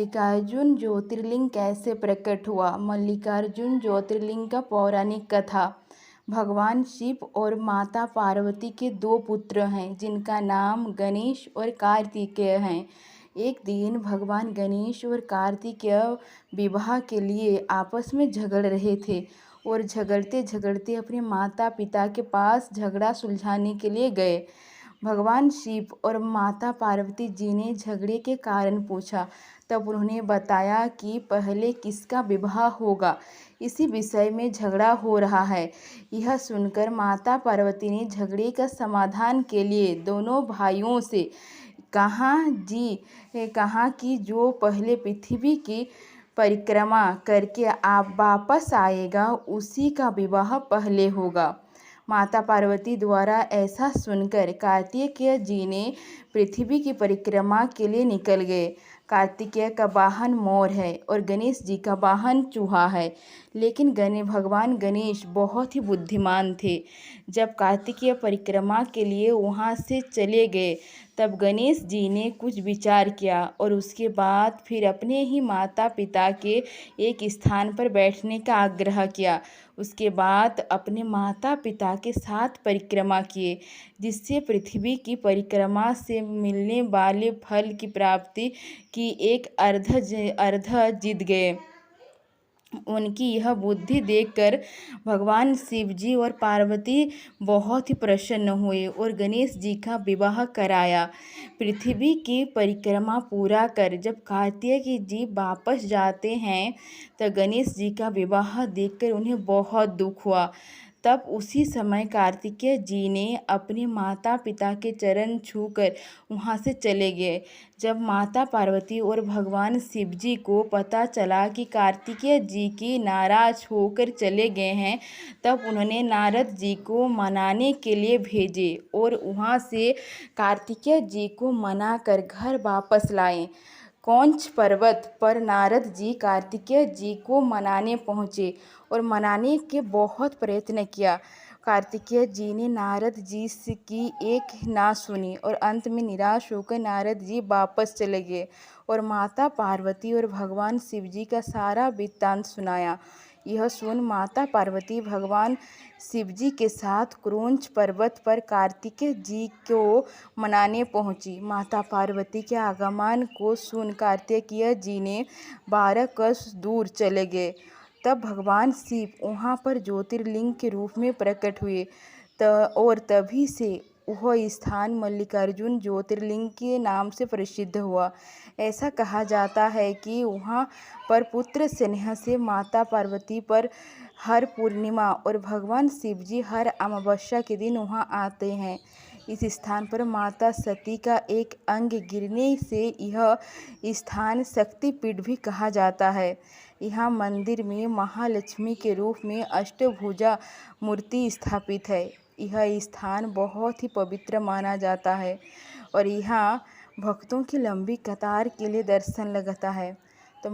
मल्लिकार्जुन ज्योतिर्लिंग कैसे प्रकट हुआ? मल्लिकार्जुन ज्योतिर्लिंग का पौराणिक कथा। भगवान शिव और माता पार्वती के दो पुत्र हैं जिनका नाम गणेश और कार्तिकेय हैं। एक दिन भगवान गणेश और कार्तिकेय विवाह के लिए आपस में झगड़ रहे थे और झगड़ते झगड़ते अपने माता पिता के पास झगड़ा सुलझाने के लिए गए। भगवान शिव और माता पार्वती जी ने झगड़े के कारण पूछा। तब उन्होंने बताया कि पहले किसका विवाह होगा, इसी विषय में झगड़ा हो रहा है। यह सुनकर माता पार्वती ने झगड़े का समाधान के लिए दोनों भाइयों से कहा कि जो पहले पृथ्वी की परिक्रमा करके आप वापस आएगा उसी का विवाह पहले होगा। माता पार्वती द्वारा ऐसा सुनकर कार्तिकेय जी ने पृथ्वी की परिक्रमा के लिए निकल गए। कार्तिकेय का वाहन मोर है और गणेश जी का वाहन चूहा है, लेकिन भगवान गणेश बहुत ही बुद्धिमान थे। जब कार्तिकेय परिक्रमा के लिए वहाँ से चले गए तब गणेश जी ने कुछ विचार किया और उसके बाद फिर अपने ही माता पिता के एक स्थान पर बैठने का आग्रह किया। उसके बाद अपने माता पिता के साथ परिक्रमा किए, जिससे पृथ्वी की परिक्रमा से मिलने वाले फल की प्राप्ति की एक अर्ध जीत गए। उनकी यह बुद्धि देखकर भगवान शिव जी और पार्वती बहुत ही प्रसन्न हुए और गणेश जी का विवाह कराया। पृथ्वी की परिक्रमा पूरा कर जब कार्तिकेय जी वापस जाते हैं तो गणेश जी का विवाह देखकर उन्हें बहुत दुख हुआ। तब उसी समय कार्तिकेय जी ने अपने माता पिता के चरण छूकर वहाँ से चले गए। जब माता पार्वती और भगवान शिव जी को पता चला कि कार्तिकेय जी की नाराज होकर चले गए हैं, तब उन्होंने नारद जी को मनाने के लिए भेजे और वहाँ से कार्तिकेय जी को मनाकर घर वापस लाए। कौंच पर्वत पर नारद जी कार्तिकेय जी को मनाने पहुँचे और मनाने के बहुत प्रयत्न किया। कार्तिकेय जी ने नारद जी की एक ना सुनी और अंत में निराश होकर नारद जी वापस चले गए और माता पार्वती और भगवान शिव जी का सारा वृत्तांत सुनाया। यह सुन माता पार्वती भगवान शिव जी के साथ क्रोंच पर्वत पर कार्तिकेय जी को मनाने पहुंची। माता पार्वती के आगमन को सुन कार्तिकेय जी ने 12 कोस दूर चले गए। तब भगवान शिव वहाँ पर ज्योतिर्लिंग के रूप में प्रकट हुए और तभी से वह स्थान मल्लिकार्जुन ज्योतिर्लिंग के नाम से प्रसिद्ध हुआ। ऐसा कहा जाता है कि वहाँ पर पुत्र स्नेह से माता पार्वती पर हर पूर्णिमा और भगवान शिव जी हर अमावस्या के दिन वहाँ आते हैं। इस स्थान पर माता सती का एक अंग गिरने से यह स्थान शक्तिपीठ भी कहा जाता है। यहाँ मंदिर में महालक्ष्मी के रूप में अष्टभुजा मूर्ति स्थापित है। यह स्थान बहुत ही पवित्र माना जाता है और यहाँ भक्तों की लंबी कतार के लिए दर्शन लगता है। तो